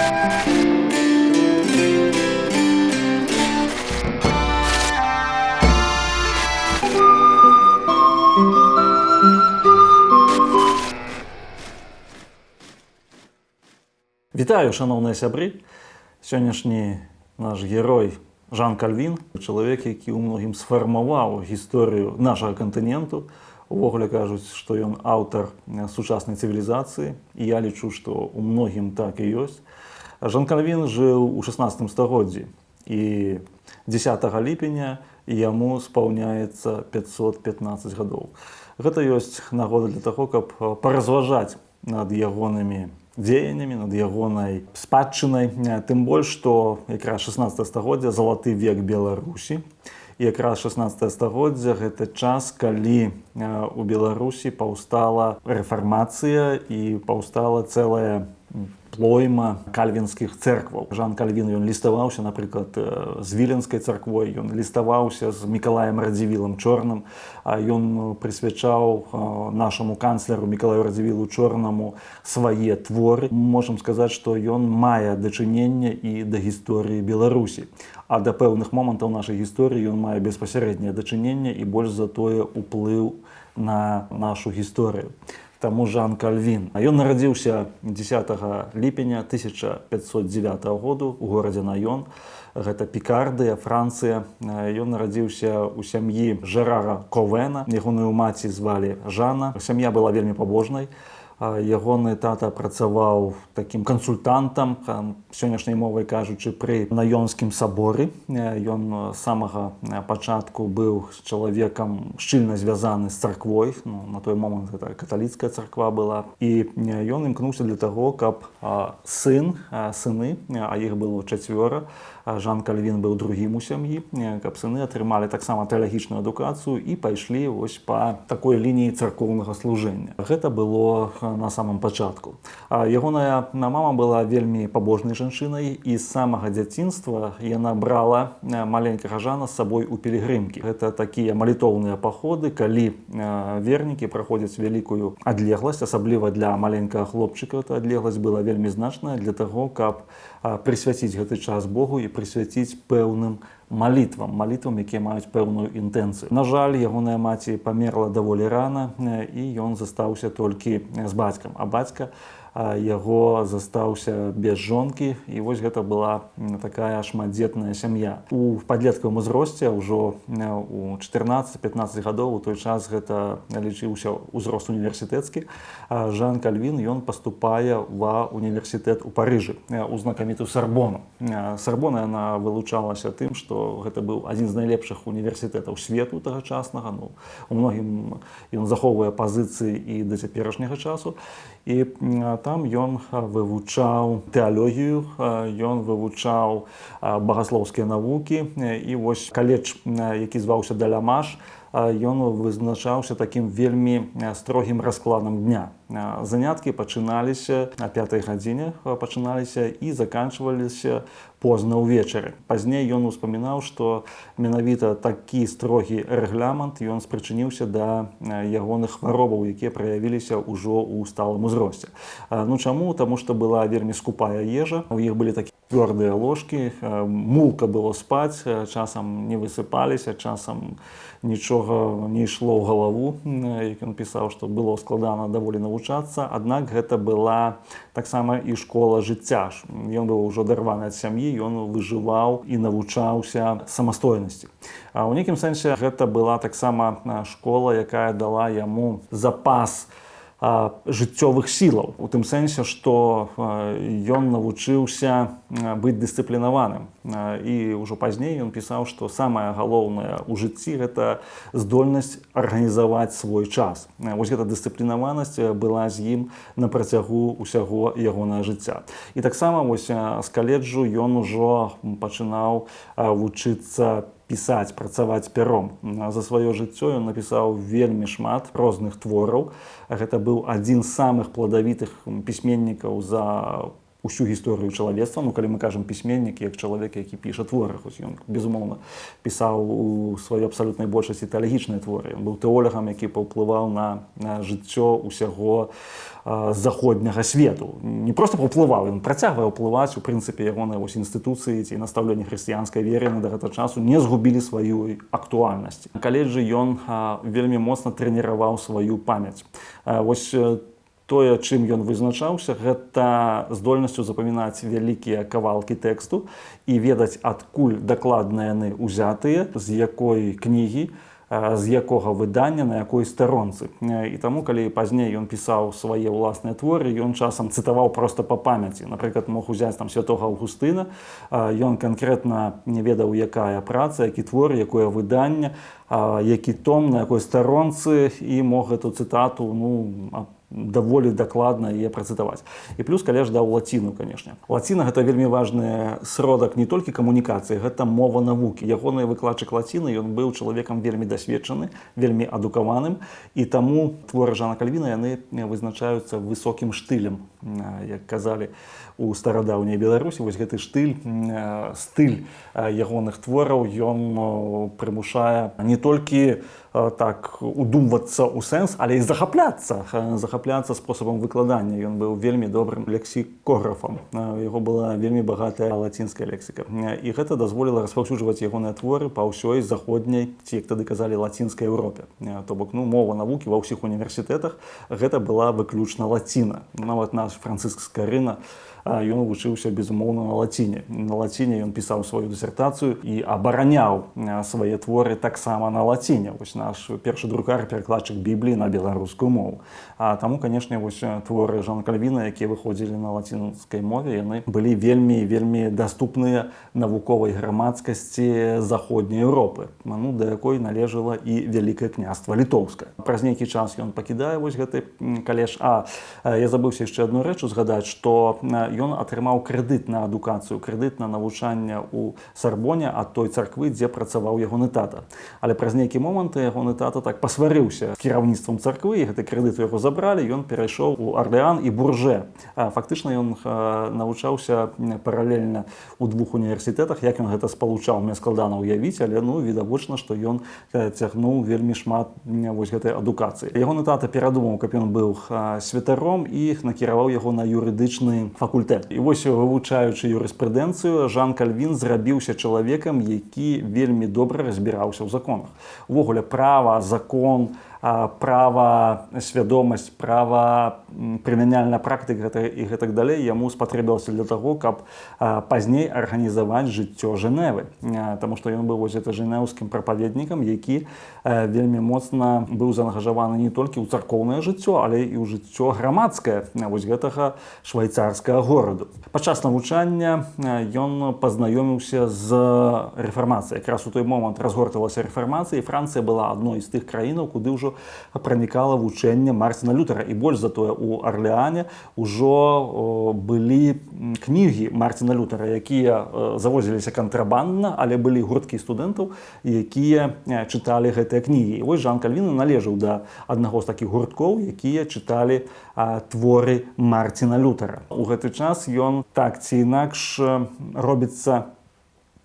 Вітаю, шановныя сябры! Сённяшні наш герой Жан Кальвін, чалавек, які ў многім сфармаваў гісторыю нашага кантыненту. Увогуле кажуць, што ён аўтар сучаснай цывілізацыі, і я лічу, што ў многім так і ёсць. Жан Кальвін жыў у 16 стагоддзі, і 10 ліпеня яму спаўняецца 515 гадоў. Гэта ёсць нагода для таго, каб паразважаць над ягонымі дзеяннямі, над ягонай спадчынай, тым больш, што якраз 16 стагоддзя залаты век Беларусі. І якраз 16 стагоддзя гэта час, калі у Беларусі паўстала рэфармацыя і паўстала цэлая плойма кальвінскіх цэркваў. Жан Кальвін, ён ліставаўся, напрыклад, з Віленскай царквой, ён ліставаўся з Мікалаем Радзівілам Чорным, ён прысвячаў нашаму канцлеру Мікалаю Радзівілу Чорнаму свае творы. Можам сказаць, што ён мае дачыненне і да гісторыі Беларусі. А да пэўных момантаў нашай гісторыі ён мае беспасярэдняе дачыненне і больш за тое ўплыў на нашу гісторыю. Таму Жан Кальвін. Ён нарадзіўся 10 ліпеня 1509 году ў горадзе Найон. Гэта Пікардыя, Францыя. Ён нарадзіўся ў сям'і Жерара Ковена. Ягоную маці звалі Жанна. Сям'я была вельмі пабожнай. Ягоны тата працаваў такім кансультантам, сённяшняй мовай кажучы, пры Наёнскім саборы. Ён з самага пачатку быў чалавекам шчыльна звязаны з царквой. На той момант гэта каталіцкая царква была. І ён імкнуўся для таго, каб сыны, а іх было 4, Жан Кальвін быў другім у сям'і, каб сыны атрымалі таксама тэалагічную адукацыю і пайшлі вось па такой лініі царкоўнага служэння. Гэта было на самом пачатку. Ягоная мама была вельмі пабожнай жанчынай, і з самага дзяцінства яна брала маленькага Жана з сабой у пілігрымкі. Гэта такія малітоўныя паходы, калі вернікі праходзяць вялікую адлегласць, асабліва для маленькага хлопчыка. Эта адлегласць была вельмі значная для таго, каб прысвяціць гэты час Богу і прысвяціць пэўным малітвам, якія маюць пэўную інтэнцыю. На жаль, ягоная маці памерла даволі рана, і ён застаўся толькі з бацькам. А бацька яго застаўся без жонкі, і вось гэта была такая шматдзетная сям'я. У падлеткавым узросце, ўжо у 14-15 гадоў, у той час гэта лічыўся ўзрост універсітэцкі, Жан Кальвін, ён паступае ва універсітэт у Парыжы, у знакамітую Сарбону. Сарбона, яна вылучалася тым, што гэта быў адзін з найлепшых універсітэтаў свету тагачаснага. У многім ён захоўвае пазіцыі і да цяперашняга часу. І там ён вывучаў тэалогію, ён вывучаў багаслоўскія навукі, і вось каледж, які зваўся Далямаш, ён вызначаўся такім вельмі строгім раскладам дня. Заняткі пачыналіся на 5 гадзіне пачыналіся і заканчваліся позна ўвечары. Пазней ён успамінаў, што менавіта такі строгі рэгламент ён спрычыніўся да ягоных хваробаў, якія праявіліся ўжо ў сталым узросце. Чаму? Таму што была вельмі скупая ежа, у іх былі такія твёрдыя ложкі, мулка было спаць, часам не высыпаліся, часам нічога не ішло ў галаву, як ён пісаў, што было складана даволі навучацца, аднак гэта была таксама і школа жыцця. Ён быў ужо адарваны ад сям'і, ён выжываў і навучаўся самастойнасці. У нейкім сэнсе гэта была таксама школа, якая дала яму запас жыццёвых сілаў, у тым сэнсе, што ён навучыўся быць дысцыплінаваным. І ўжо пазней ён пісаў, што самае галоўнае ў жыцці гэта здольнасць арганізаваць свой час. Вось гэта дысцыплінаванасць была з ім на працягу ўсяго ягонае жыцця. І таксама вось з каледжу ён ужо пачынаў вучыцца пісаць, працаваць пяром. За сваё жыццё ён напісаў вельмі шмат розных твораў. Гэта быў адзін з самых пладавітых пісьменнікаў за усю гісторыю чалавецтва. Ну, калі мы кажам пісьменнік, як чалавек, які піша творы, хоць ён, безумоўна, пісаў у сваёй абсалютнай большасці тэалагічныя творы. Ён быў тэолагам, які паўплываў на жыццё ўсяго заходняга свету. Не проста паўплываў, ён працягвае ўплываць, у прынцыпе, ягоныя інстытуцыі ці настаўленні хрысціянскай веры да гэтага часу не згубілі сваю актуальнасць. На каледжы ён вельмі моцна трэніраваў сваю памяць. Вось тое, чым ён вызначаўся, гэта здольнасцю запамінаць вялікія кавалкі тэксту і ведаць, адкуль дакладна яны ўзятыя, з якой кнігі, з якога выдання, на якой старонцы. І таму, калі пазней ён пісаў свае ўласныя творы, ён часам цытаваў проста па памяці. Напрыклад, мог узяць там святога Аўгустына, ён канкрэтна не ведаў, якая праца, які твор, якое выданне, які том, на якой старонцы, і мог гэту цытату, даволі дакладна яе працытаваць. І плюс калеж даў лаціну, канешне. Лаціна — гэта вельмі важны сродак не толькі камунікацыі, гэта мова навукі. Ягоны выкладчык лаціны, ён быў чалавекам вельмі дасведчаны, вельмі адукаваным, і таму творы Жана Кальвіна, яны вызначаюцца высокім штылем, як казалі у старадаўняй Беларусі. Вось гэты стыль ягоных твораў, ён прымушае не толькі так удумвацца ў сэнс, але і захапляцца спосабам выкладання. Ён быў вельмі добрым лексікографам. У яго была вельмі багатая лацінская лексіка. І гэта дазволіла распаўсюджваць ягоныя творы па ўсёй заходняй, ці, як тады казалі, лацінскай Еўропе. То бок, мова навукі ва ўсіх універсітэтах гэта была выключна лаціна. Нават наш Францыск Скарына, ён вучыўся, безумоўна, на лаціне. На лаціне ён пісаў сваю дысертацыю і абараняў свае творы таксама на лаціне. Вось наш першы друкар, перакладчык Бібліі на беларускую мову. Таму, канешне, вось творы Жана Кальвіна, якія выходзілі на лацінскай мове, яны былі вельмі даступныя навуковай грамадскасці заходняй Еўропы, да якой належала і Вялікае княства Літоўскае. Праз нейкі час ён пакідае вось гэты каледж. Я забыўся яшчэ адну рэч згадаць, што ён атрымаў крэдыт на адукацыю, крэдыт на навучанне ў Сарбоне ад той царквы, дзе працаваў ягоны тата. Але праз нейкі момант ягоны тата так пасварыўся з кіраўніцтвам царквы, і гэты крэдыт у яго забралі, ён перайшоў у Арлеан і Бурже. Фактычна ён навучаўся паралельна ў двух універсітэтах. Як ён гэта спалучаў, мне складана ўявіць, але відавочна, што ён цягнуў вельмі шмат вось гэтай адукацыі. Ягоны тата перадумаў, каб ён быў святаром, і накіраваў яго на юрыдычны факультэт. І вось, вывучаючы юрыспрудэнцыю, Жан Кальвін зрабіўся чалавекам, які вельмі добра разбіраўся ў законах. Увогуле, права, закон, права, свядомасць, права, прымяняльная практыка і гэтак далей яму спатрэбілася для таго, каб пазней арганізаваць жыццё Жэневы. Таму што ён быў вось жэнеўскім прапаведнікам, які вельмі моцна быў заангажаваны не толькі ў царкоўнае жыццё, але і ў жыццё грамадскае вось гэтага швайцарскага гораду. Падчас навучання ён пазнаёміўся з рэфармацыяй. Якраз у той момант разгортвалася рэфармацыя, і Францыя была адной з тых краінаў, куды ўжо пранікала вучэнне Марціна Лютера. І больш за тое, у Арлеане ўжо былі кнігі Марціна Лютера, якія завозіліся кантрабандна, але былі гурткі студэнтаў, якія чыталі гэтыя кнігі. І вось Жан Кальвін належаў да аднаго з такіх гурткоў, якія чыталі творы Марціна Лютера. У гэты час ён так ці інакш робіцца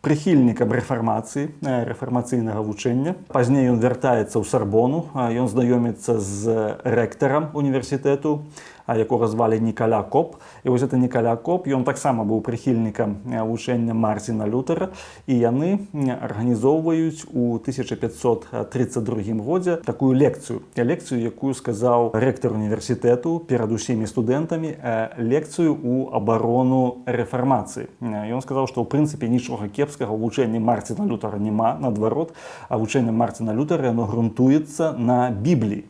прыхільнікам рэфармацыі, рэфармацыйнага вучэння. Пазней ён вяртаецца ў Сарбону, ён знаёміцца з рэктарам універсітэту, якога звалі Нікаля Коп. І вось гэта Нікаля Коп, ён таксама быў прыхільнікам вучэння Марціна Лютера, і яны арганізоўваюць у 1532 годзе такую лекцыю, якую сказаў рэктар універсітэту перад усімі студэнтамі, лекцыю ў абарону рэфармацыі. Ён сказаў, што ў прынцыпе нічога кепскага ў вучэнні Марціна Лютера няма, наадварот, а вучэнне Марціна Лютера яно грунтуецца на Бібліі.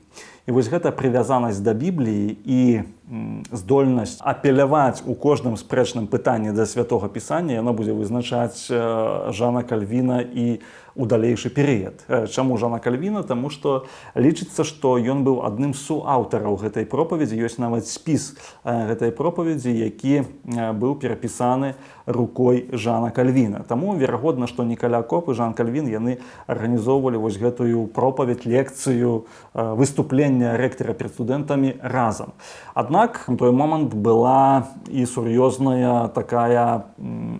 І вось гэта прывязанасць да Бібліі і здольнасць апеляваць у кожным спрэчным пытанні да святога пісання, яно будзе вызначаць Жана Кальвіна і у далейшы перыяд. Чаму Жана Кальвіна? Таму што лічыцца, што ён быў адным з суаўтараў гэтай проповедзі. Ёсць нават спіс гэтай проповедзі, які быў перапісаны рукой Жана Кальвіна. Таму верагодна, што Нікаля Коп і Жан Кальвін яны арганізоўвалі вось гэтую пропаведь, лекцыю, выступлення рэктара перад студэнтамі разам. Аднак на той момант была і сур'ёзная такая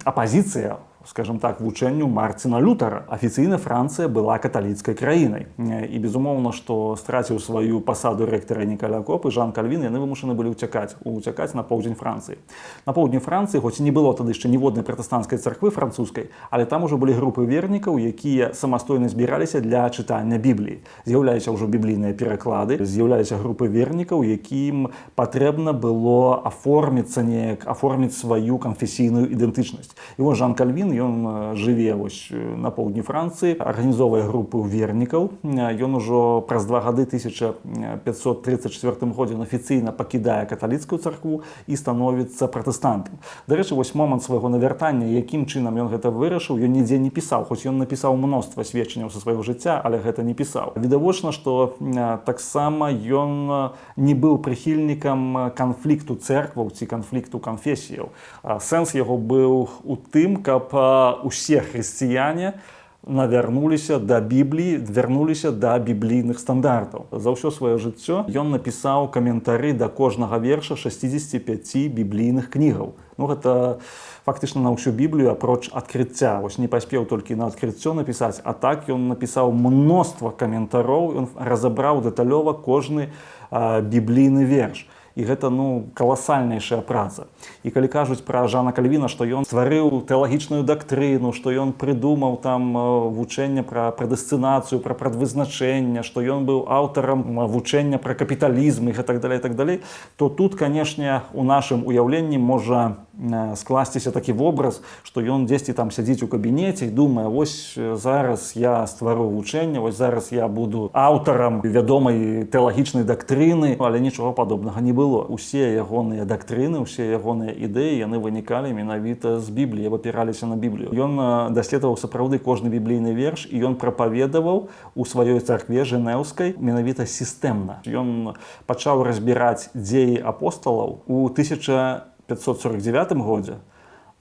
апазіцыя, скажем так, вучэнню Марціна Лютера. Афіцыйна Францыя была каталіцкай краінай. І, безумоўна, што страціў сваю пасаду рэктара Нікаля Коп і Жан Кальвін, яны вымушаны былі уцякаць на поўдзень Францыі. На поўдні Францыі, хоць і не было тады яшчэ ніводнай пратэстанцкай царквы французскай, але там ужо былі групы вернікаў, якія самастойна збіраліся для чытання Бібліі. З'яўляліся ўжо біблійныя пераклады, з'яўляліся групы вернікаў, якім патрэбна было аформіць сваю канфесійную ідэнтычнасць. І вось Жан Кальвін, ён жыве на поўдні Францыі, арганізоўвае групу вернікаў. Ён ужо праз 2 гады 1534 годзе афіцыйна пакідае каталіцкую царкву і становіцца пратэстантам. Дарэчы, вось момант свайго навяртання, якім чынам ён гэта вырашыў, ён нідзе не пісаў, хоць ён напісаў мноства сведчанняў са свайго жыцця, але гэта не пісаў. Відавочна, што таксама ён не быў прыхільнікам канфлікту цэркваў ці канфлікту канфесіяў. Сэнс яго быў у тым, каб усе хрысціяне вярнуліся да Бібліі, вярнуліся да біблійных стандартаў. За ўсё сваё жыццё ён напісаў каментары да кожнага верша 65 біблійных кнігаў. Гэта фактычна на ўсю Біблію, апроч адкрыцця. Вось не паспеў толькі на адкрыццё напісаць, а так ён напісаў мноства каментароў, ён разабраў дэталёва кожны біблійны верш. І гэта каласальнейшая праца. І калі кажуць пра Жана Кальвіна, што ён стварыў тэалагічную дактрыну, што ён прыдумаў там вучэнне пра прэдэстынацыю, пра прадвызначэнне, што ён быў аўтарам вучэння пра капіталізм і так далей, то тут, канешне, у нашым уяўленні можа скласціся такі вобраз, што ён дзесьці там сядзіць у кабінеце і думае, вось зараз я ствару вучэнне, вось зараз я буду аўтарам вядомай тэалагічнай дактрыны, але нічога падобнага не было. Усе ягоныя дактрыны, усе ягоныя ідэі, яны вынікалі менавіта з Бібліі, абапіраліся на Біблію. Ён даследаваў сапраўды кожны біблійны верш, і ён прапаведаваў у сваёй царкве жэнеўскай менавіта сістэмна. Ён пачаў разбіраць дзеі апосталаў у 1549 годзе,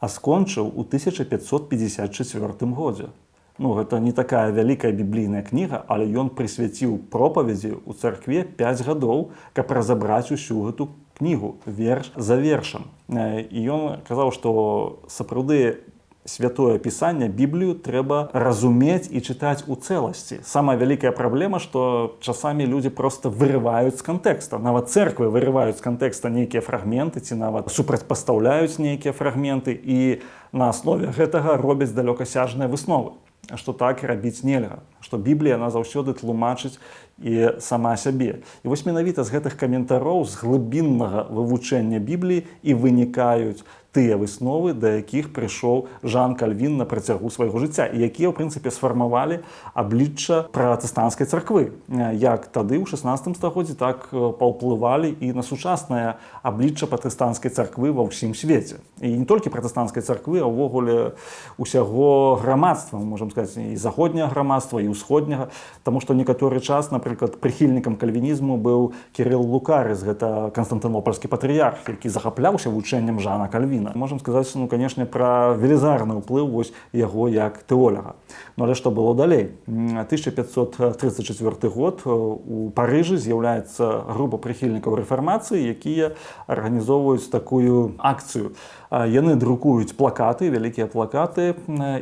а скончыў у 1554 годзе. Гэта не такая вялікая біблійная кніга, але ён прысвяціў пропаведзі ў царкве 5 гадоў, каб разабраць усю гэту кнігу верш за вершам. І ён казаў, што сапраўды святое пісанне, Біблію трэба разумець і чытаць у цэласці. Самая вялікая праблема, што часамі людзі проста вырываюць з кантэкста. Нават цэрквы вырываюць з кантэкста нейкія фрагменты ці нават супрацьпастаўляюць нейкія фрагменты і на аснове гэтага робяць далёкасяжныя высновы, што так рабіць нельга, што Біблія яна заўсёды тлумачыць і сама сябе. І вось менавіта з гэтых каментароў, з глыбіннага вывучэння Бібліі і вынікаюць тыя высновы, да якіх прыйшоў Жан Кальвін на працягу свайго жыцця, і якія, ў прынцыпе, сфармавалі аблічча пратэстанцкай царквы. Як тады, ў 16 стагоддзі, так паўплывалі і на сучаснае аблічча пратэстанцкай царквы ва ўсім свеце. І не толькі пратэстанцкай царквы, а ўвогуле ўсяго грамадства, можам сказаць, і заходняга грамадства, і ўсходняга, таму што некаторы час, напрыклад, прыхільнікам кальвінізму быў Кірыл Лукарыс, гэта канстантынопольскі патрыярх, які захапляўся вучэннем Жана Кальвіна. Можам сказаць, канешне, пра велізарны ўплыў вось яго як тэолага. Але што было далей? 1534 год у Парыжы з'яўляецца група прыхільнікаў рэфармацыі, якія арганізоўваюць такую акцыю. Яны друкуюць плакаты, вялікія плакаты,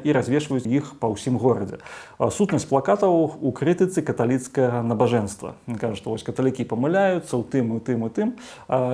і развешваюць іх па ўсім горадзе. Сутнасць плакатаў у крытыцы каталіцкага набажэнства. Кажуць, што вось каталікі памыляюцца ў тым,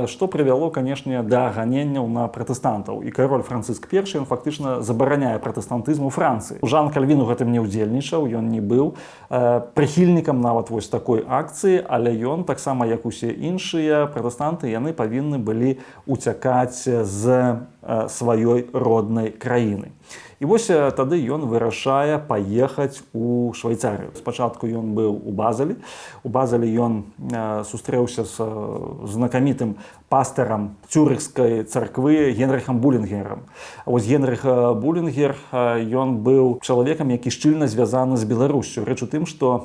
што прывяло, канешне, да ганенняў на пратэстантаў. І кароль Францыск I, ён фактычна забараняе пратэстантызм у Францыі. Жан Кальвін у гэтым не ўдзельнічаў, ён не быў прыхільнікам нават вось такой акцыі, але ён, таксама як усе іншыя пратэстанты, яны павінны былі уцякаць з сваёй роднай краіны. І вось тады ён вырашае паехаць у Швейцарыю. Спачатку ён быў у Базелі. У Базелі ён сустрэўся з знакамітым пастарам цюрыхскай царквы Генрыхам Булінгерам. Вось Генрых Булінгер, ён быў чалавекам, які шчыльна звязаны з Беларусю. Рэч у тым, што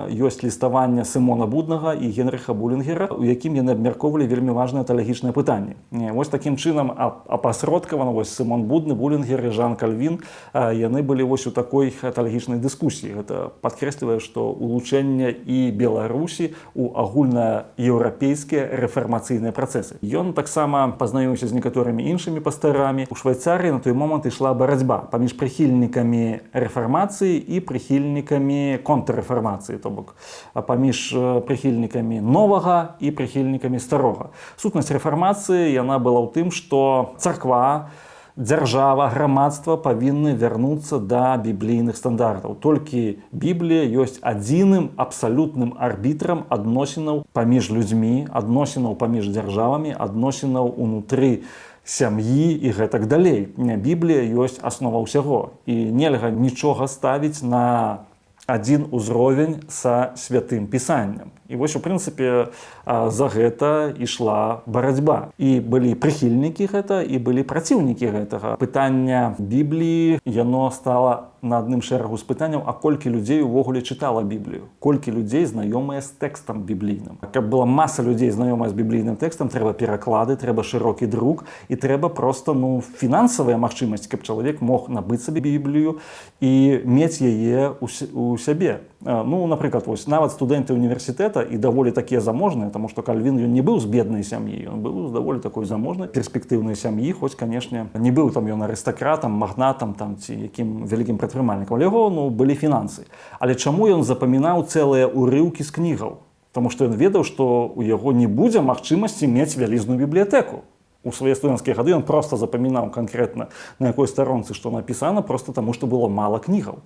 ёсць ліставанне Сымона Буднага і Генрыха Булінгера, у якім яны абмяркоўвалі вельмі важныя тэалагічныя пытанні. Вось такім чынам, апасаюцца апасродкавана. Вось Сымон Будны, Булінгер і Жан Кальвін, яны былі вось у такой тэалагічнай дыскусіі. Гэта падкрэслівае, што улучэнне і Беларусі у агульнаеўрапейскія рэфармацыйныя працэсы. Ён таксама пазнаёміўся з некаторымі іншымі пастарамі. У Швейцарыі на той момант ішла барацьба паміж прыхільнікамі рэфармацыі і прыхільнікамі контррэфармацыі, то бок паміж прыхільнікамі новага і прыхільнікамі старога. Сутнасць рэфармацыі яна была ў тым, што царква, дзяржава, грамадства павінны вярнуцца да біблійных стандартаў. Толькі Біблія ёсць адзіным абсалютным арбітрам адносінаў паміж людзьмі, адносінаў паміж дзяржавамі, адносінаў унутры сям'і і гэтак далей. Біблія ёсць аснова ўсяго. І нельга нічога ставіць на адзін узровень са святым пісаннем. І вось, у прынцыпе, за гэта ішла барацьба. І былі прыхільнікі гэта, і былі праціўнікі гэтага. Пытанне Бібліі, яно стала на адным шэрагу з пытанняў, а колькі людзей увогуле чытала Біблію? Колькі людзей знаёмыя з тэкстам біблійным? Каб была маса людзей знаёмая з біблійным тэкстам, трэба пераклады, трэба шырокі друк, і трэба проста фінансавая магчымасць, каб чалавек мог набыць сабе Біблію і мець яе у сябе. Напрыклад, вось, нават студэнты універсітэта і даволі такія заможныя, таму што Кальвін ён не быў з беднай сям'і, ён быў з даволі такой заможнай, перспектыўнай сям'і, хоць, канешне, не быў там ён арыстакратам, магнатам там, ці якім вялікім прадпрымальнікам. Але яго былі фінансы. Але чаму ён запамінаў цэлыя ўрыўкі з кнігаў? Таму што ён ведаў, што ў яго не будзе магчымасці мець вялізную бібліятэку. У свае студэнцкія гады ён проста запамінаў канкрэтна, на якой старонцы што напісана, проста таму, што было мала кнігаў.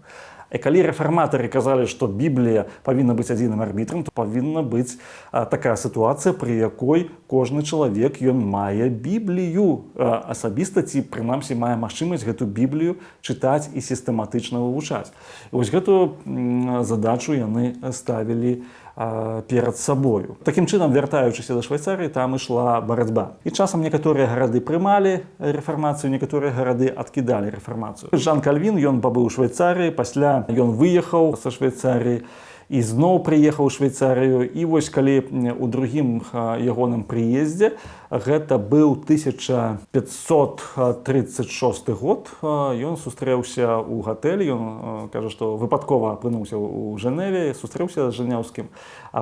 І калі рэфарматары казалі, што Біблія павінна быць адзіным арбітрам, то павінна быць такая сітуацыя, пры якой кожны чалавек ён мае Біблію асабіста, ці прынамсі мае магчымасць гэту Біблію чытаць і сістэматычна вывучаць. І вось гэтую задачу яны ставілі перад сабою. Такім чынам, вяртаючыся да Швейцарыі, там ішла барацьба. І часам некаторыя гарады прымалі рэфармацыю, некаторыя гарады адкідалі рэфармацыю. Жан Кальвін, ён пабыў у Швейцарыі, пасля ён выехаў са Швейцарыі і зноў прыехаў у Швейцарыю. І вось калі у другім ягоным прыездзе, гэта быў 1536 год, ён сустрэўся ў гатэлі, ён кажа, што выпадкова апынуўся ў Жэневе, сустрэўся з жэнеўскім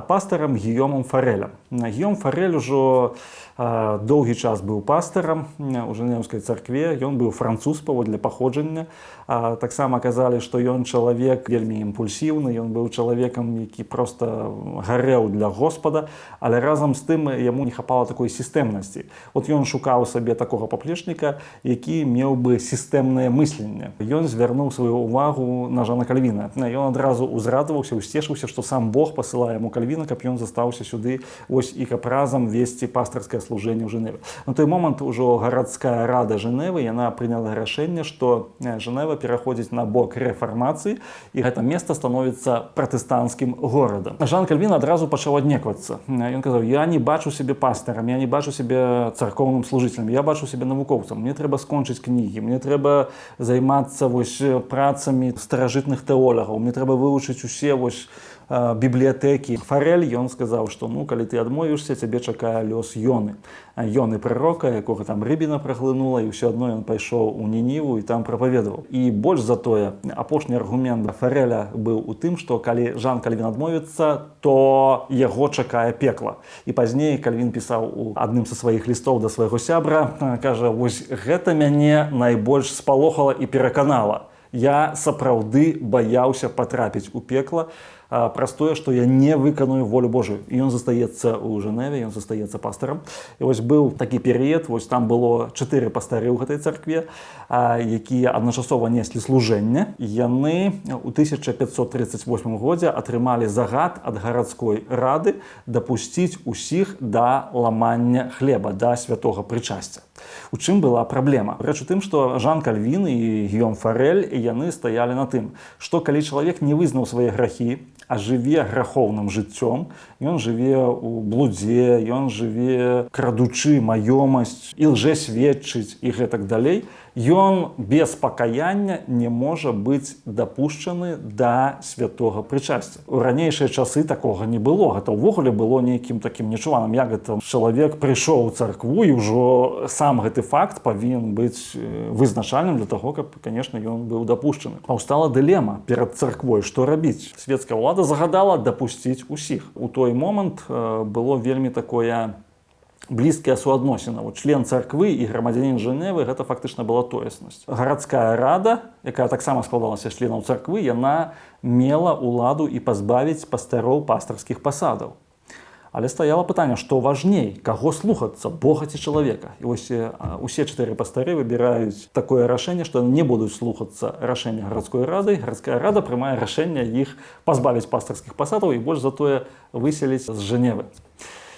пастарам Гійомам Фарэлем. Гійом Фарэль ужо доўгі час быў пастарам у жэнеўскай царкве, ён быў француз паводле паходжання. Таксама казалі, што ён чалавек вельмі імпульсіўны, ён быў чалавекам, які проста гарэў для Господа, але разам з тым яму не хапала такой сістэмнасці. От ён шукаў сабе такога паплечніка, які меў бы сістэмнае мысленне. Ён звярнуў сваю ўвагу на Жана Кальвіна. Ён адразу узрадаваўся, усцешыўся, што сам Бог пасылае яму Кальвіна, каб ён застаўся сюды вось і каб разам весці пастырскае служэнне ў Жэневе. На той момант ужо гарадская рада Жэневы, яна прыняла рашэнне, што Жэнева пераходзіць на бок рэфармацыі, і гэта месца становіцца пратэстанцкім горадам. Жан Кальвін адразу пачаў аднеквацца. Ён казаў: я не бачу сябе пастарам, я не бачу сябе царкоўным служыцелем, я бачу сябе навукоўцам, мне трэба скончыць кнігі, мне трэба займацца вось працамі старажытных тэолагаў, мне трэба вывучыць усе вось бібліятэкі. Фарэль, ён сказаў, што калі ты адмовішся, цябе чакае лёс Ёны. Ёны прарока, якога там рыбіна праглынула, і ўсё адно ён пайшоў у Нініву і там прапаведаваў. І больш за тое, апошні аргумент Фарэля быў у тым, што калі Жан Кальвін адмовіцца, то яго чакае пекла. І пазней Кальвін пісаў у адным са сваіх лістоў да свайго сябра, кажа: вось гэта мяне найбольш спалохала і пераканала. Я сапраўды баяўся патрапіць у пекла праз тое, што я не выканую волю Божую. І ён застаецца ў Жэневе, ён застаецца пастарам. І вось быў такі перыяд, вось там было 4 пастары ў гэтай царкве, якія адначасова неслі служэнне. Яны ў 1538 годзе атрымалі загад ад гарадской рады дапусціць усіх да ламання хлеба, да святога прычасця. У чым была праблема? Рэч у тым, што Жан Кальвін і Гійом Фарэль, яны стаялі на тым, што калі чалавек не вызнаў свае грахі, а жыве грахоўным жыццём, Ён жыве ў блудзе, ён жыве крадучы маёмасць, і лжэсведчыць, і гэтак далей. Ён без пакаяння не можа быць дапушчаны да святога прычасця. У ранейшыя часы такога не было. Гэта ўвогуле было нейкім такім нечуваным. Як гэта чалавек прыйшоў у царкву, і ўжо сам гэты факт павінен быць вызначальным для таго, каб, конечно, ён быў дапушчаны. Паўстала дылема перад царквой, што рабіць. Свецкая ўлада загадала дапусціць усіх. У той момант было вельмі такое блізкія суадносіны. Член царквы і грамадзянін Жэневы гэта фактычна была тоеснасць. Гарадская рада, якая таксама складалася з членаў царквы, яна мела ўладу і пазбавіць пастароў пастарскіх пасадаў. Але стаяла пытанне, што важней, каго слухацца, Бога ці чалавека. І вось усе 4 пастары выбіраюць такое рашэнне, што не будуць слухацца рашэння гарадской рады. Гарадская рада прымае рашэнне іх пазбавіць пастарскіх пасадаў і больш за тое выселіць з Жэневы.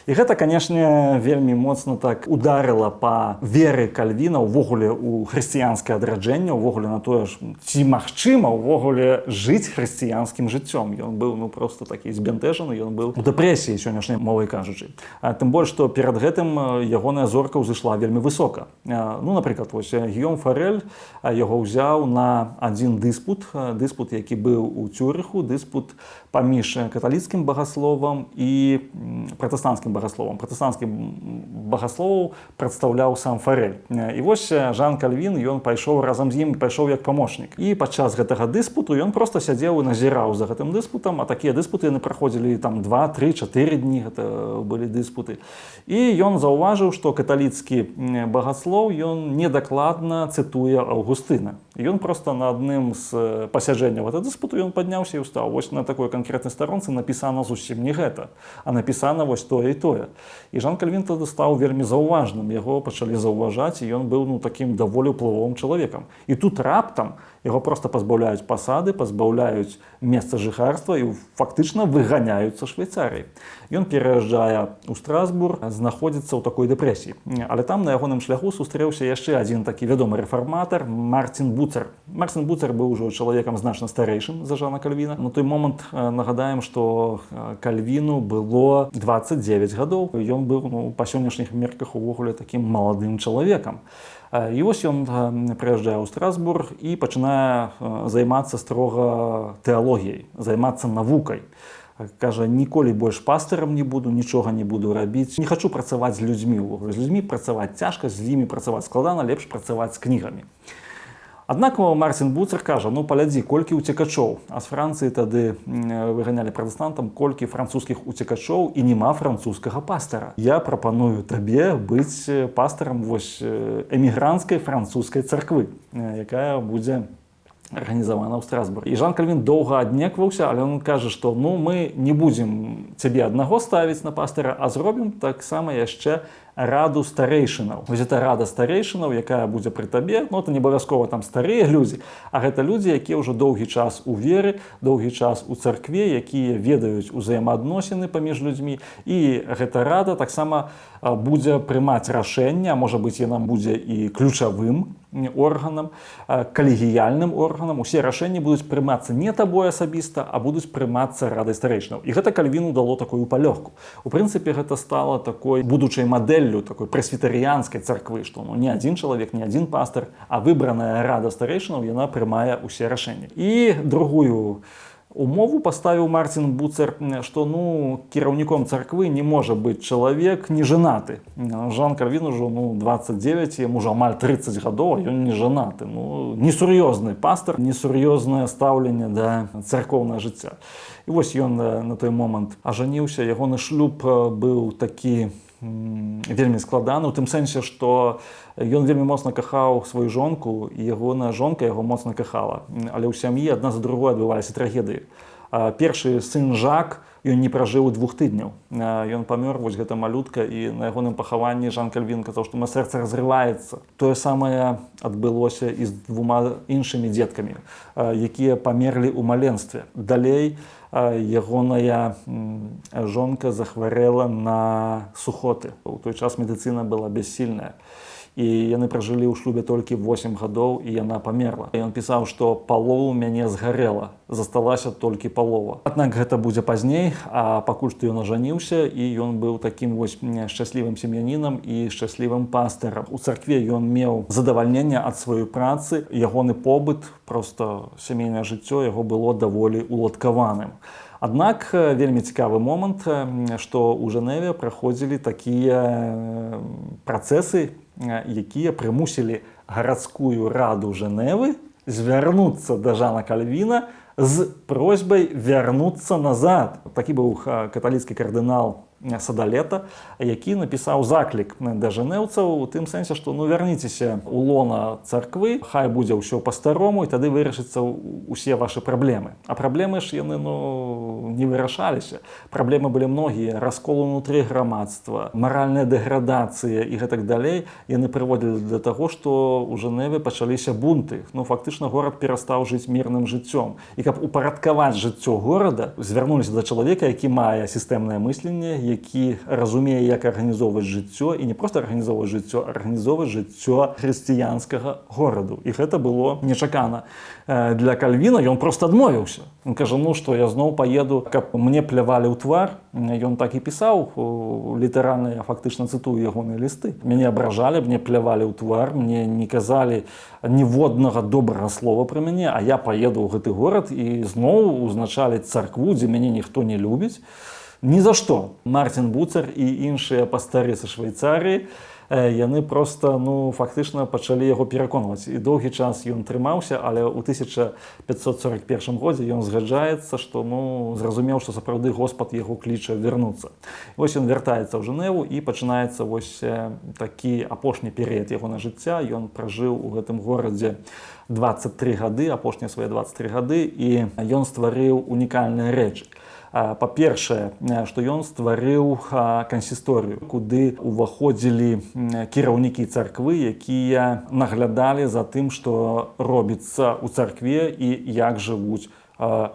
І гэта, канешне, вельмі моцна так ударыла па веры Кальвіна ўвогуле ў хрысціянскае адраджэнне, ўвогуле на тое, ці магчыма ўвогуле жыць хрысціянскім жыццём. Ён быў проста такі збянтэжаны, ён быў у дэпрэсіі, сённяшняй мовай кажучы. Тым больш, што перад гэтым ягоная зорка ўзышла вельмі высока. Напрыклад, вось Гійом Фарэль яго ўзяў на адзін дыспут, які быў у Цюрыху, дыспут паміж каталіцкім багасловам і пратэстанцкім багасловам. Пратэстанцкі багасловаў прадстаўляў сам Фарэль. І вось Жан Кальвін, ён пайшоў разам з ім, пайшоў як памочнік. І падчас гэтага дыспуту ён проста сядзеў і назіраў за гэтым дыспутам, а такія дыспуты яны праходзілі там 2, 3, 4 дні, гэта былі дыспуты. І ён заўважыў, што каталіцкі багаслоў, ён недакладна цытуе Аўгустына. Ён проста на адным з пасяджэнняў гэтага дыспуту ён падняўся і ўстаў. Вось на такой канкрэтнай старонцы напісана зусім не гэта, а напісана вось тое і тое. І Жан Кальвін тады стаў вельмі заўважным. Яго пачалі заўважаць, і ён быў такім даволі ўплывовым чалавекам. І тут раптам яго проста пазбаўляюць пасады, пазбаўляюць месца жыхарства і фактычна выганяюць са Швейцарыі. Ён пераязджае ў Страсбург, знаходзіцца ў такой дэпрэсіі. Але там на ягоным шляху сустрэўся яшчэ адзін такі вядомы рэфарматар Мартин Буцер. Мартин Буцер быў ужо чалавекам значна старэйшым за Жана Кальвіна. На той момант нагадаем, што Кальвіну было 29 гадоў. Ён быў па сённяшніх мерках увогуле такім маладым чалавекам. І вось ён прыязджае ў Страсбург і пачынае займацца строга тэалогіяй, займацца навукай. Кажа, ніколі больш пастарам не буду, нічога не буду рабіць. Не хачу працаваць з людзьмі ўвогуле. З людзьмі працаваць цяжка, з імі працаваць складана, лепш працаваць з кнігамі. Аднак Мартин Буцер кажа, палядзі, колькі уцекачоў. А з Францыі тады выганялі пратэстантам, колькі французскіх уцекачоў і няма французскага пастара. Я прапаную табе быць пастарам вось эмігранцкай французскай царквы, якая будзе арганізавана ў Страсбург. І Жан Кальвін доўга аднекваўся, але ён кажа, што мы не будзем цябе аднаго ставіць на пастара, а зробім таксама яшчэ раду старэйшынаў. Вось гэта рада старэйшынаў, якая будзе пры табе. Это не абавязкова там старыя людзі, а гэта людзі, якія ўжо доўгі час у веры, доўгі час у царкве, якія ведаюць узаемаадносіны паміж людзьмі. І гэта рада таксама будзе прымаць рашэнне, а можа быць, яна будзе і ключавым органам, калегіяльным органам. Усе рашэнні будуць прымацца не табой асабіста, а будуць прымацца радай старэйшынаў. І гэта Кальвіну дало такую палёгку. У прынцыпе, гэта стала такой будучай мадэллю такой прэсвітарыянскай царквы, што не адзін чалавек, не адзін пастар, а выбраная рада старэйшынаў, яна прымае ўсе рашэнні. І другую умову паставіў Мартин Буцер, што кіраўніком царквы не можа быць чалавек не жанаты. Жан Кальвін ужо 29, яму ўжо амаль 30 гадоў, ён не жанаты. Несур'ёзны пастар, несур'ёзнае стаўленне да царкоўнага жыцця. І вось ён на той момант ажаніўся, ягоны шлюб быў такі вельмі складаны, у тым сэнсе, што ён вельмі моцна кахаў сваю жонку, і ягоная жонка яго моцна кахала. Але ў сям'і адна за другой адбываліся трагедыі. Першы сын Жак, ён не пражыў 2 тыдняў. Ён памёр, вось гэта малютка, і на ягоным пахаванні Жан Кальвін казаў, што маё сэрца разрываецца. Тое самае адбылося і з 2 іншымі дзеткамі, якія памерлі ў маленстве. Далей ягоная жонка захварэла на сухоты. У той час медыцына была бяссільная. і яны пражылі ў шлюбе толькі 8 гадоў, і яна памерла. Ён пісаў, што палова ў мяне згарэла, засталася толькі палова. Аднак гэта будзе пазней, а пакуль што ён ажаніўся, і ён быў такім вось шчаслівым сем'янінам і шчаслівым пастырам. У царкве ён меў задавальненне ад сваёй працы, ягоны побыт, проста сямейнае жыццё яго было даволі уладкаваным. Аднак вельмі цікавы момант, што ў Жэневе праходзілі такія працэсы, якія прымусілі гарадскую раду Жэневы звярнуцца да Жана Кальвіна з просьбай вярнуцца назад. Такі быў каталіцкі кардынал Садалета, які напісаў заклік да жэнеўцаў у тым сэнсе, што вярніцеся ў лона царквы, хай будзе ўсё па-старому, і тады вырашыцца ўсе вашы праблемы. А праблемы ж яны не вырашаліся. Праблемы былі многія: раскол унутры грамадства, маральная дэградацыя і гэтак далей. Яны прыводзілі да таго, што ў Жэневе пачаліся бунты. Фактычна горад перастаў жыць мірным жыццём. І каб упарадкаваць жыццё горада, звярнуліся да чалавека, які мае сістэмнае мысленне, які разумее, як арганізоўваць жыццё, і не проста арганізоўваць жыццё, а арганізоўваць жыццё хрысціянскага гораду. І гэта было нечакана. Для Кальвіна ён проста адмовіўся. Ён кажа, што я зноў паеду, каб мне плявалі ў твар. Ён так і пісаў, літаральна я фактычна цытую ягоныя лісты. Мяне абражалі, мне плявалі ў твар, мне не казалі ніводнага добрага слова пра мяне, а я паеду ў гэты горад і зноў узначаліць царкву, дзе мяне ніхто не любіць. Ні за што. Мартін Буцер і іншыя пастары са Швейцарыі, яны проста, фактычна пачалі яго пераконваць. І доўгі час ён трымаўся, але ў 1541 годзе ён згаджаецца, што зразумеў, што сапраўды Господ яго кліча вярнуцца. Вось ён вяртаецца ў Жэневу, і пачынаецца вось такі апошні перыяд ягонага жыцця. Ён пражыў у гэтым горадзе 23 гады, апошнія свае 23 гады, і ён стварыў унікальныя рэчы. Па-першае, што ён стварыў кансісторыю, куды ўваходзілі кіраўнікі царквы, якія наглядалі за тым, што робіцца ў царкве і як жывуць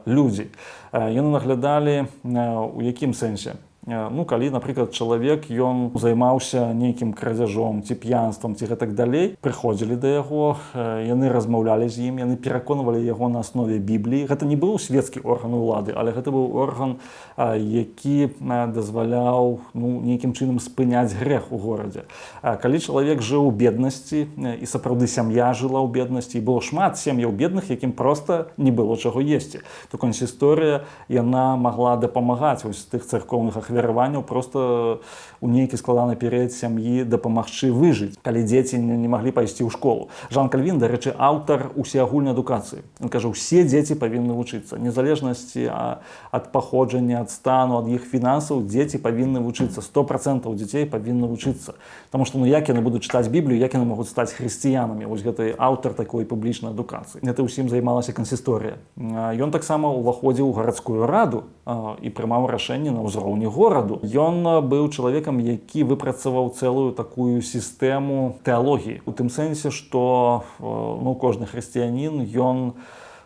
людзі. Яны наглядалі у якім сэнсе? Калі, напрыклад, чалавек, ён займаўся нейкім крадзяжом ці п'янствам ці гэтак далей, прыходзілі да яго, яны размаўлялі з ім, яны пераконвалі яго на аснове Бібліі. Гэта не быў свецкі орган улады, але гэта быў орган, які дазваляў нейкім чынам спыняць грэх у горадзе. Калі чалавек жыў у беднасці, і сапраўды сям'я жыла ў беднасці, і было шмат сем'яў бедных, якім проста не было чаго есці, то кансісторыя, яна магла дапамагаць вось тых царкоўных ахвяраванняў проста у нейкі складаны перыяд сям'і дапамагчы выжыць, калі дзеці не маглі пайсці ў школу. Жан Кальвін, дарэчы, аўтар усеагульнай адукацыі. Ён кажа, усе дзеці павінны вучыцца. Незалежнасці ад паходжання, ад стану, ад іх фінансаў, дзеці павінны вучыцца. 100% дзяцей павінны вучыцца. Таму што як яны будуць чытаць Біблію, як яны могуць стаць хрысціянамі? Вось гэты аўтар такой публічнай адукацыі. Гэта ўсім займалася кансісторыя. Ён таксама ўваходзіў у гарадскую раду і прымаў рашэнні на ўзроўні гораду. Ён быў чалавекам, які выпрацаваў цэлую такую сістэму тэалогіі. У тым сэнсе, што кожны хрысціянін, ён,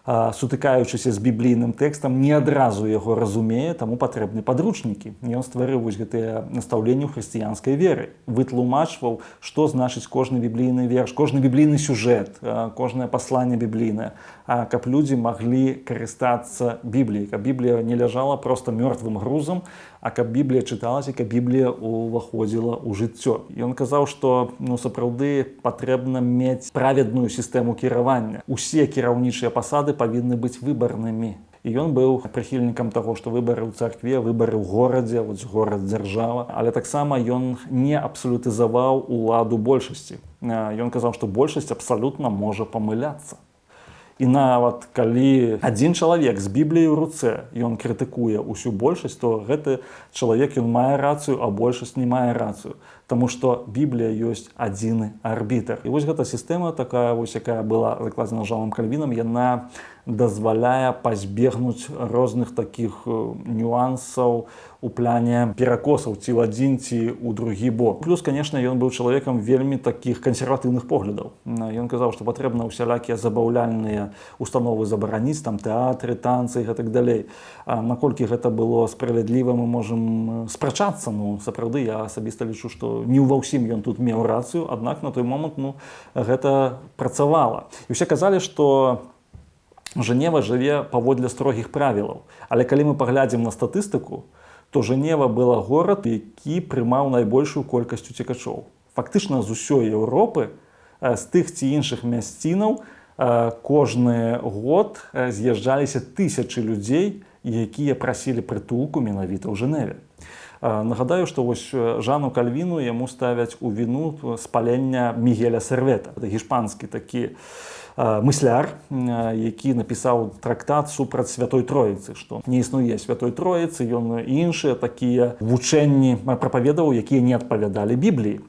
сутыкаючыся з біблійным тэкстам, не адразу яго разумее, таму патрэбны падручнікі. Ён стварыў вось гэтыя настаўленні ў хрысціянскай веры. Вытлумачваў, што значыць кожны біблійны верш, кожны біблійны сюжэт, кожнае пасланне біблійнае, каб людзі маглі карыстацца Бібліяй, каб Біблія не ляжала проста мёртвым грузам, а каб Біблія чыталася, каб Біблія ўваходзіла ў жыццё. Ён казаў, што сапраўды патрэбна мець праведную сістэму кіравання. Усе кіраўнічыя пасады павінны быць выбарнымі. І ён быў прыхільнікам таго, што выбары ў царкве, выбары ў горадзе, горад, дзяржава. Але таксама ён не абсалютызаваў уладу большасці. Ён казаў, што большасць абсалютна можа памыляцца. І нават калі адзін чалавек з Бібліяй у руцэ, ён крытыкуе ўсю большасць, то гэты чалавек, ён мае рацыю, а большасць не мае рацыю. Таму што Біблія ёсць адзіны арбітр. І вось гэта сістэма такая, якая была закладзена Жаном Кальвінам, яна дазваляе пазбегнуць розных такіх нюансаў у плане перакосаў ці ў адзін ці ў другі бок. Плюс, конечно, ён быў чалавекам вельмі такіх кансерватыўных поглядаў. Ён казаў, што патрэбна ўсялякія забаўляльныя установы забараніць, там тэатры, танцы і гэтак далей. Наколькі гэта было справядліва, мы можам спрачацца. Ну, сапраўды, я асабіста лічу, што не ва ўсім ён тут меў рацыю, аднак на той момант гэта працавала. І ўсе казалі, што Жэнева жыве паводле строгіх правілаў. Але калі мы паглядзім на статыстыку, то Жэнева была горад, які прымаў найбольшую колькасць уцекачоў. Фактычна з усёй Еўропы, з тых ці іншых мясцінаў, кожны год з'язджаліся тысячы людзей, якія прасілі прытулку менавіта ў Жэневе. Нагадаю, што вось Жану Кальвіну яму ставяць у віну спалення Мігеля Сервета. Гэта гішпанскі такі мысляр, які напісаў трактат супраць Святой Троіцы, што не існуе Святой Троіцы, ён і іншыя такія вучэнні прапаведаваў, якія не адпавядалі Бібліі.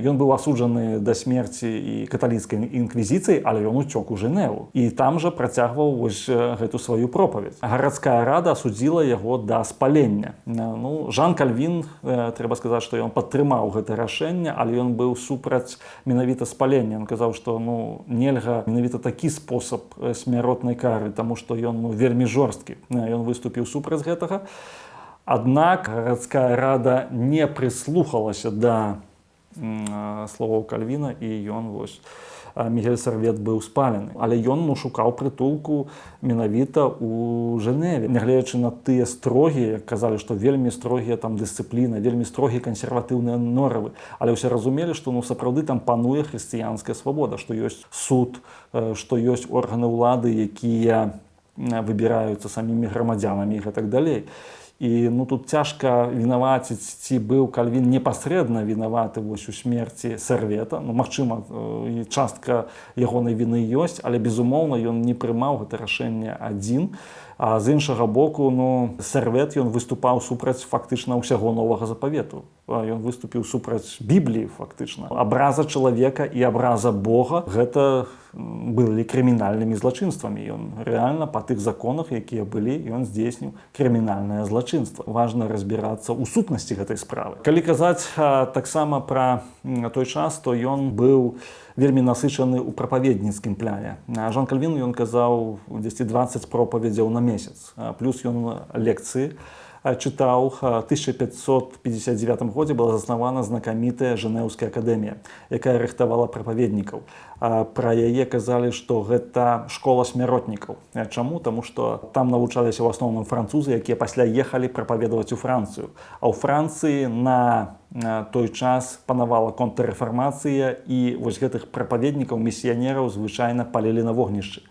Ён быў асуджаны да смерці і каталіцкай інквізіцыі, але ён уцёк у Жэневу. І там жа працягваў вось гэту сваю пропаведь. Гарадская рада асудзіла яго да спалення. Ну, Жан Кальвін, трэба сказаць, што ён падтрымаў гэта рашэнне, але ён быў супраць менавіта спалення. Ён казаў, што нельга менавіта такі спосаб смяротнай кары, таму што ён вельмі жорсткі. Ён выступіў супраць гэтага. Аднак гарадская рада не прыслухалася да словаў Кальвіна, і ён Мігель Сервет быў спалены. Але ён шукаў прытулку менавіта ў Жэневе. Нягледзячы на тыя строгія, казалі, што вельмі строгія там дысцыпліны, вельмі строгія кансерватыўныя норавы. Але ўсе разумелі, што сапраўды там пануе хрысціянская свабода, што ёсць суд, што ёсць органы ўлады, якія выбіраюцца самімі грамадзянамі і гэтак далей. І тут цяжка вінаваціць, ці быў Кальвін непасрэдна вінаваты у смерці Сервета. Магчыма, і частка ягонай віны ёсць, але, безумоўна, ён не прымаў гэта рашэнне адзін. А з іншага боку, Сервет ён выступаў супраць фактычна ўсяго новага запавету. Ён выступіў супраць Бібліі, фактычна. Абраза чалавека і абраза Бога – гэта былі крымінальнымі злачынствамі. Ён рэальна па тых законах, якія былі, ён здзейсніў крымінальнае злачынства. Важна разбірацца ў сутнасці гэтай справы. Калі казаць таксама пра той час, то ён быў вельмі насычаны ў прапаведніцкім пляне. Жан Кальвін, ён казаў 10-20 пропаведзяў на месяц. Плюс ён лекцыі чытаў. В 1559 годзе была заснавана знакамітая Жэнеўская акадэмія, якая рыхтавала прапаведнікаў. Пра яе казалі, што гэта школа смяротнікаў. Чаму? Таму што там навучаліся ў асноўным французы, якія пасля ехалі прапаведаваць у Францыю. А ў Францыі на той час панавала контррэфармацыя, і вось гэтых прапаведнікаў, місіянераў звычайна палілі на вогнішчы.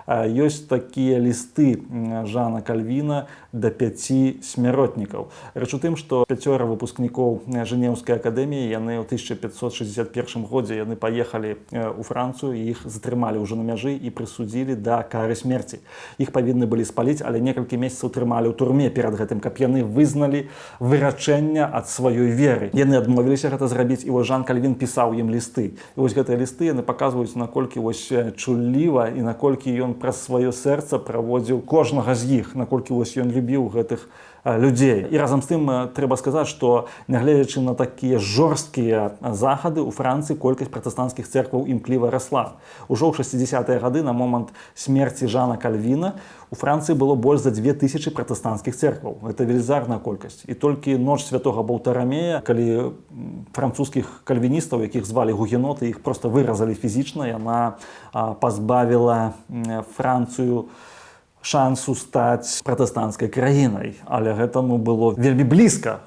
Ёсць такія лісты Жана Кальвіна да 5 смяротнікаў. Рэч у тым, што 5 выпускнікоў Жэнеўскай акадэміі, яны ў 1561 годзе яны паехалі у Францыю, іх затрымалі ўжо на мяжы і прысудзілі да кары смерці. Іх павінны былі спаліць, але некалькі месяцаў трымалі ў турме перад гэтым, каб яны вызналі вырачэнне ад сваёй веры. Яны адмовіліся гэта зрабіць, і Жан Кальвін пісаў ім лісты. І вось гэтыя лісты яны паказваюць, наколькі чулліва і наколькі ён праз сваё сэрца праводзіў кожнага з іх, наколькі ён любіў гэтых людзей. І разам з тым трэба сказаць, што нягледзячы на такія жорсткія захады, у Францыі колькасць пратэстанцкіх цэркваў імкліва расла. Ужо ў 60-е гады, на момант смерці Жана Кальвіна, у Францыі было больш за 2000 пратэстанцкіх цэркваў. Гэта велізарная колькасць. І толькі ноч святога Балтарамея, калі французскіх кальвіністаў, якіх звалі гугеноты, іх проста выразалі фізічна, яна пазбавіла Францыю шансу стаць пратэстанцкай краінай. Але гэта было вельмі блізка.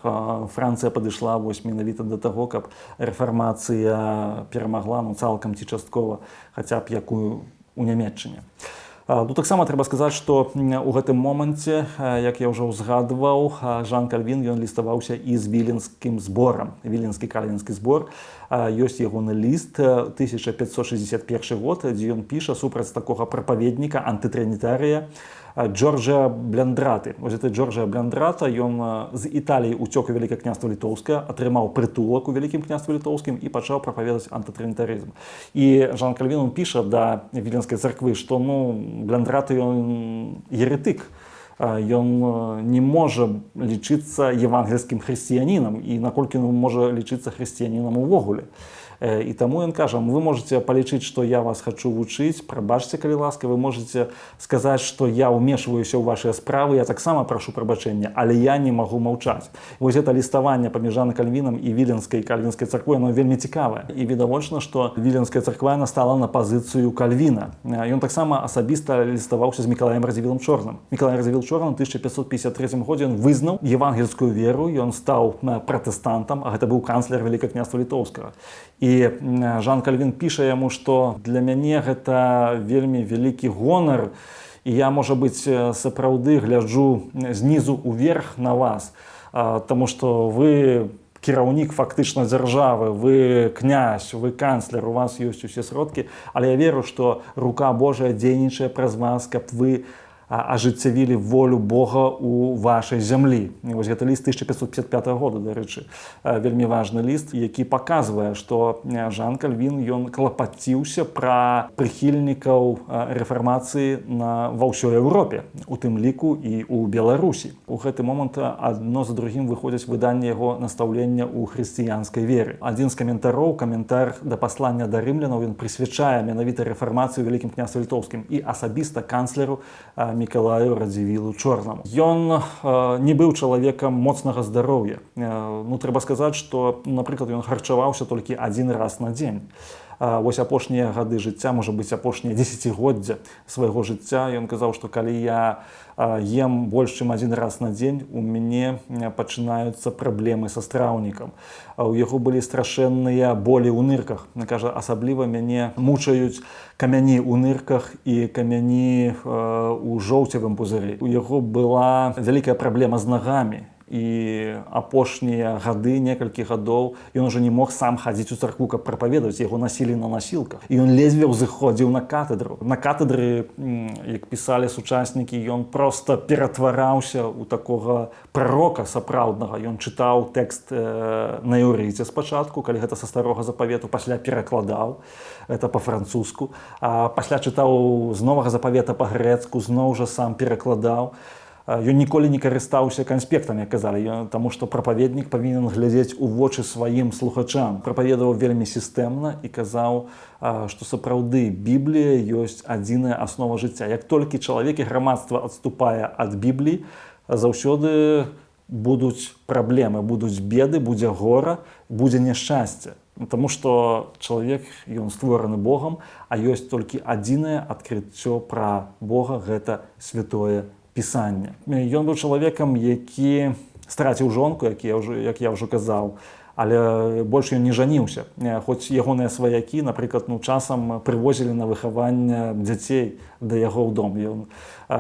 Францыя падышла менавіта да таго, каб рэфармацыя перамагла цалкам ці часткова, хаця б якую у Нямецчыне. Тут таксама трэба сказаць, што ў гэтым моманце, як я ўжо ўзгадваў, Жан Кальвін ён ліставаўся і з віленскім зборам. Віленскі кальвінскі збор. Ёсць ягоны ліст 1561 год, дзе ён піша супраць такога прапаведніка антытрынітарыя Джорджа Бляндраты. Вось гэты Джорджа Бляндрата, ён з Італіі ўцёк у Вялікае княства Літоўскае, атрымаў прытулак у Вялікім княстве Літоўскім і пачаў прапаведаваць антытрынітарызм. І Жан Кальвін піша да Віленскай царквы, што для Андрата ён еретык. Ён не можа лічыцца евангельскім хрысціянінам, і наколькі ён можа лічыцца хрысціянінам увогуле. І таму ён кажа, вы можете палічыць, што я вас хочу вучыць, прабачце, калі ласка, вы можете сказаць, што я ўмешваюся ў вашыя справы, я таксама прашу прабачэння, але я не магу маўчаць. І вось гэта ліставанне паміж Жанам Кальвінам і Віленскай кальвінскай царквой, оно вельмі цікавае. І відавочна, што Віленская царква стала на пазіцыю Кальвіна. Ён таксама асабіста ліставаўся з Мікалаем Радзівілам Чорным. Мікалай Радзівіл Чорны ў 1553 годзе ён вызнаў евангельскую веру, ён стаў пратэстантам, а гэта быў канцлер Вялікага княства Літоўскага. І Жан Кальвін піша яму, што для мяне гэта вельмі вялікі гонар, і я, можа быць, сапраўды гляджу знізу ўверх на вас, таму што вы кіраўнік фактычна дзяржавы, вы князь, вы канцлер, у вас ёсць усе сродкі, але я веру, што рука Божая дзейнічае праз вас, каб вы ажыццявілі волю Бога ў вашай зямлі. І вось гэта ліст 1555 года, дарэчы, вельмі важны ліст, які паказвае, што Жан Кальвін ён клапаціўся пра прыхільнікаў рэфармацыі ва ўсёй Еўропе, у тым ліку і ў Беларусі. У гэты момант адно за другім выходзяць выданні яго настаўлення ў хрысціянскай веры. Адзін з каментароў, каментар да паслання да рымлянаў, ён прысвячае менавіта рэфармацыю ў Вялікім княстве Літоўскім і асабіста канцлеру Мікалаю Радзівілу Чорнаму. Ён не быў чалавекам моцнага здароўя. Трэба сказаць, што, напрыклад, ён харчаваўся толькі адзін раз на дзень. Вось апошнія гады жыцця, можа быць, апошнія дзесяцігоддзя свайго жыцця, ён казаў, што калі я ем больш, чым адзін раз на дзень, у мяне пачынаюцца праблемы са страўнікам. У яго былі страшэнныя болі ў нырках. Кажа, асабліва мяне мучаюць камяні ў нырках і камяні ў жоўцевым пузыры. У яго была вялікая праблема з нагамі. І апошнія гады, некалькі гадоў, ён ужо не мог сам хадзіць у царкву, каб прапаведаваць, яго насілі на насілках. І ён ледзьве ўзыходзіў на катедру. На катедры, як пісалі сучаснікі, ён проста ператвараўся ў такога прарока сапраўднага. Ён чытаў тэкст на іўрыце спачатку, калі гэта са старога запавету, пасля перакладаў, гэта па-французску, а пасля чытаў з новага запавета па-грэцку, зноў жа сам перакладаў. Ён ніколі не карыстаўся канспектамі, казалі, таму што прапаведнік павінен глядзець у вочы сваім слухачам. Прапаведаваў вельмі сістэмна і казаў, што сапраўды Біблія ёсць адзіная аснова жыцця. Як толькі чалавек і грамадства адступае ад Бібліі, заўсёды будуць праблемы, будуць беды, будзе гора, будзе няшчасце. Таму што чалавек, ён створаны Богам, а ёсць толькі адзінае адкрыццё пра Бога, гэта святое пісання. Ён быў чалавекам, які страціў жонку, як я ўжо казаў, але больш ён не жаніўся. Хоць ягоныя сваякі, напрыклад, часам прывозілі на выхаванне дзяцей да яго ў дом. Ён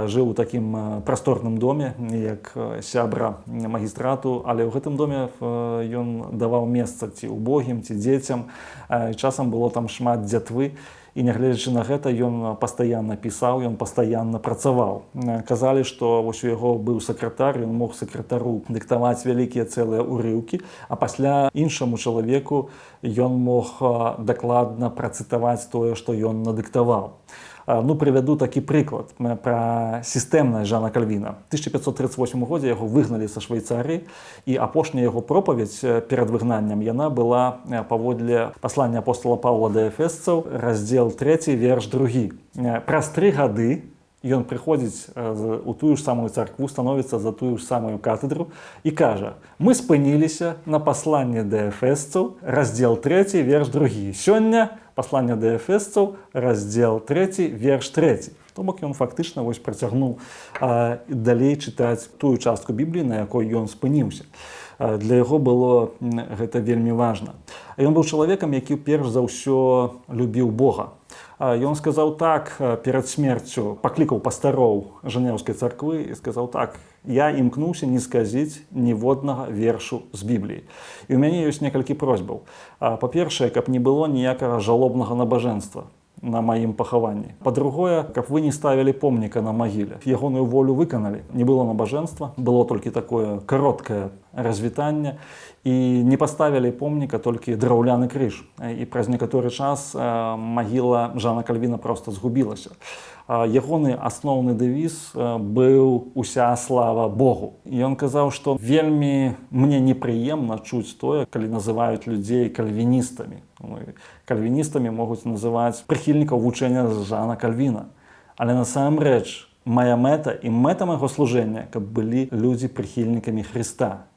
жыў у такім прасторным доме, як сябра магістрату, але ў гэтым доме ён даваў месца ці убогім, ці дзецям. Часам было там шмат дзятвы. І нягледзячы на гэта, ён пастаянна пісаў, ён пастаянна працаваў. Казалі, што вось у яго быў сакратар, ён мог сакратару дыктаваць вялікія цэлыя ўрыўкі, а пасля іншаму чалавеку ён мог дакладна працытаваць тое, што ён надыктаваў. Прывяду такі прыклад пра сістэмнасць Жана Кальвіна. У 1538 годзе яго выгналі са Швейцарыі, і апошняя яго пропаведзь перад выгнаннем яна была паводле паслання апостола Паўла да эфесцаў, раздзел 3, верш 2. Праз 3 гады ён прыходзіць у тую ж самую царкву, становіцца за тую ж самую катедру і кажа: мы спыніліся на пасланні да эфесцаў, раздзел 3, верш 2. Сёння пасланне да эфесцаў, раздзел 3, верш 3. То бок ён фактычна працягнуў далей чытаць тую частку Бібліі, на якой ён спыніўся. Для яго было гэта вельмі важна. Ён быў чалавекам, які перш за ўсё любіў Бога. Ён сказаў так перад смерцю, паклікаў пастароў Жанеўскай царквы і сказаў так: я імкнуўся не сказіць ніводнага вершу з Бібліі. І ў мяне ёсць некалькі просьбаў. Па-першае, каб не было ніякага жалобнага набажэнства на маім пахаванні. Па-другое, каб вы не ставілі помніка на магіле. Ягоную волю выканалі. Не было набажэнства, было толькі такое кароткае развітання і не паставілі помніка, толькі драўляны крыж. І праз некаторы час магіла Жана Кальвіна проста згубілася. Ягоны асноўны дэвіз быў «Уся слава Богу». І ён казаў, што вельмі мне непрыемна чуць тое, калі называюць людзей кальвіністамі. Кальвіністамі могуць называць прыхільнікаў вучэння Жана Кальвіна. Але насамрэч моя мэта і мэта майго служэння, каб былі людзі прыхільнікамі Хрыста.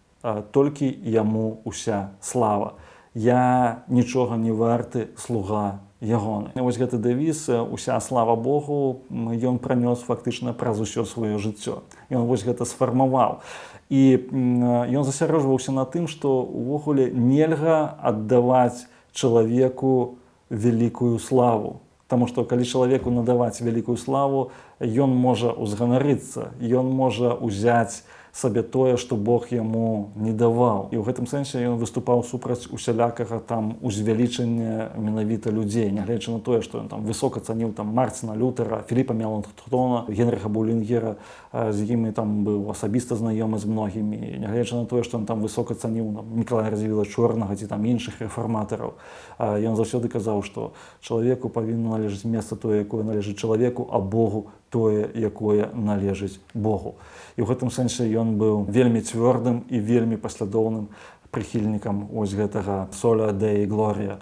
Толькі яму уся слава. Я нічога не варты слуга ягоны. Вось гэты дэвіз «Уся слава Богу» ён пранёс фактычна праз усё сваё жыццё. Ён вось гэта сфармаваў. І ён засяроджваўся на тым, што увогуле нельга аддаваць чалавеку вялікую славу. Таму што калі чалавеку надаваць вялікую славу, ён можа ўзганарыцца, ён можа ўзяць сабе тое, што Бог яму не даваў. І ў гэтым сэнсе ён выступаў супраць усялякага там узвялічання менавіта людзей, нягледзячы на тое, што ён там высока цаніў там Мартина Лютера, Філіпа Меланхтона, Генрыха Булінгера, з імі там быў асабіста знаёмы з многімі, нягледзячы на тое, што ён там высока цаніў Мікалая Радзівіла Чорнага ці там іншых рэфарматараў. Ён заўсёды казаў, што чалавеку павінна належыць месца тое, якое належыць чалавеку, а Богу тое, якое належыць Богу. І ў гэтым сэнсе ён быў вельмі цвёрдым і вельмі паслядоўным прыхільнікам ось гэтага «Соля Деі Глорія»,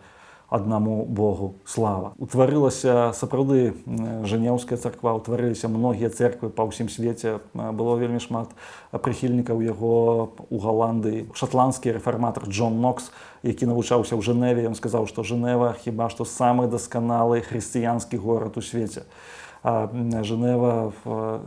аднаму Богу слава. Утварылася сапраўды Жэнеўская царква, утварыліся многія церквы па ўсім свеце. Было вельмі шмат прыхільнікаў яго у Галандыі. Шатландскі рэфарматар Джон Нокс, які навучаўся ў Жэневе, ён сказаў, што Жэнева хіба што самы дасканалы хрысціянскі горад у свеце. Жэнева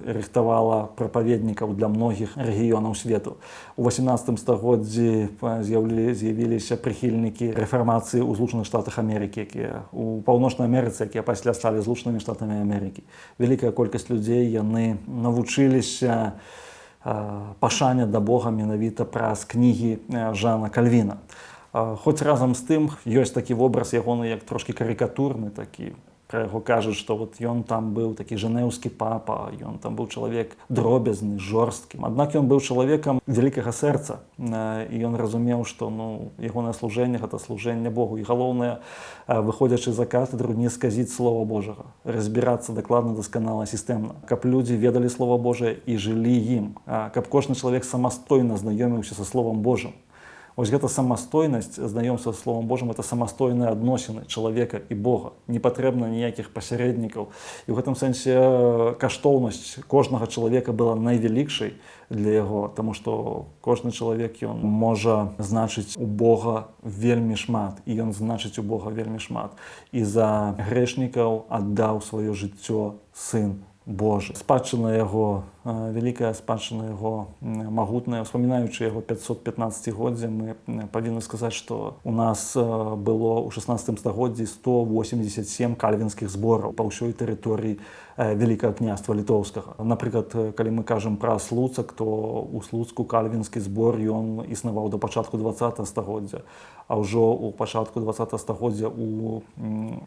рыхтавала прапаведнікаў для многіх рэгіёнаў свету. У 18 стагоддзі з'явіліся прыхільнікі рэфармацыі ў Злучаных Штатах Амерыкі, якія у Паўночнай Амерыцы, якія пасля сталі Злучанымі Штатамі Амерыкі. Вялікая колькасць людзей, яны навучыліся пашане да Бога менавіта праз кнігі Жана Кальвіна. Хоць разам з тым ёсць такі вобраз ягоны, як трошкі карыкатурны такі. Пра яго кажуць, што вот ён там быў такі жэнеўскі папа, ён там быў чалавек дробязны, жорсткі. Аднак ён быў чалавекам вялікага сэрца, і ён разумеў, што ягонае служэнне гэта служэнне Богу. І галоўнае, выходзячы за кафедру, не сказіць слова Божага, разбірацца дакладна, дасканала, сістэмна, каб людзі ведалі слова Божае і жылі ім, каб кожны чалавек самастойна знаёміўся са словам Божым. Вось гэта самастойнасць, знаёмства з Словам Божым, это самастойныя адносіны чалавека і Бога. Не патрэбна ніякіх пасярэднікаў. І ў гэтым сэнсе каштоўнасць кожнага чалавека была найвялікшай для яго, таму што кожны чалавек, ён можа значыць у Бога вельмі шмат, і ён значыць у Бога вельмі шмат. І за грэшнікаў аддаў сваё жыццё Сын Божы. Спадчына яго, вялікая спадчына яго магутная. Успамінаючы яго 515-годдзе, мы павінны сказаць, што у нас было ў 16 стагоддзі 187 кальвінскіх збораў па ўсёй тэрыторыі Вялікага княства Літоўскага. Напрыклад, калі мы кажам пра Слуцак, то ў Слуцку кальвінскі збор ён існаваў да пачатку 20 стагоддзя. А ўжо ў пачатку 20 стагоддзя у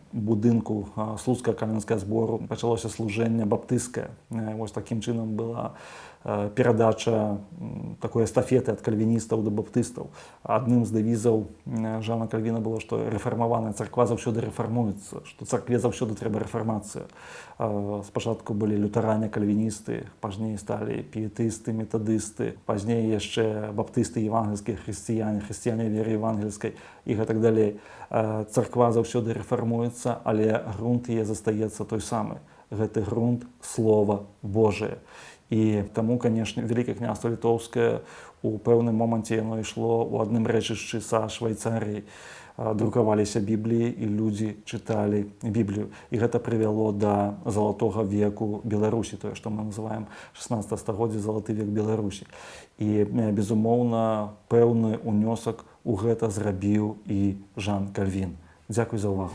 будынку Слуцкага кальвінскага збору пачалося служэнне баптысцкае. Вось такім чынам была перадача такой эстафеты ад кальвіністаў да баптыстаў. Адным з дэвізаў Жана Кальвіна было, што рэфармаваная царква заўсёды рэфармуецца, што царкве заўсёды трэба рэфармацыя. Спачатку былі лютаране, кальвіністы, пазней сталі піетысты, метадысты, пазней яшчэ баптысты, евангельскія хрысціяне, хрысціяне веры евангельскай і гэтак далей. Царква заўсёды рэфармуецца, але грунт яе застаецца той самы. Гэты грунт Слова Божае. І таму, канешне, Вялікае княства Літоўскае у пэўным моманце яно ішло ў адным рэчышчы са Швайцарыяй. Друкаваліся Бібліі, і людзі чыталі Біблію. І гэта прывяло да залатога веку Беларусі, тое, што мы называем 16 стагоддзе залаты век Беларусі. І, безумоўна, пэўны ўнёсак у гэта зрабіў і Жан Кальвін. Дзякуй за ўвагу.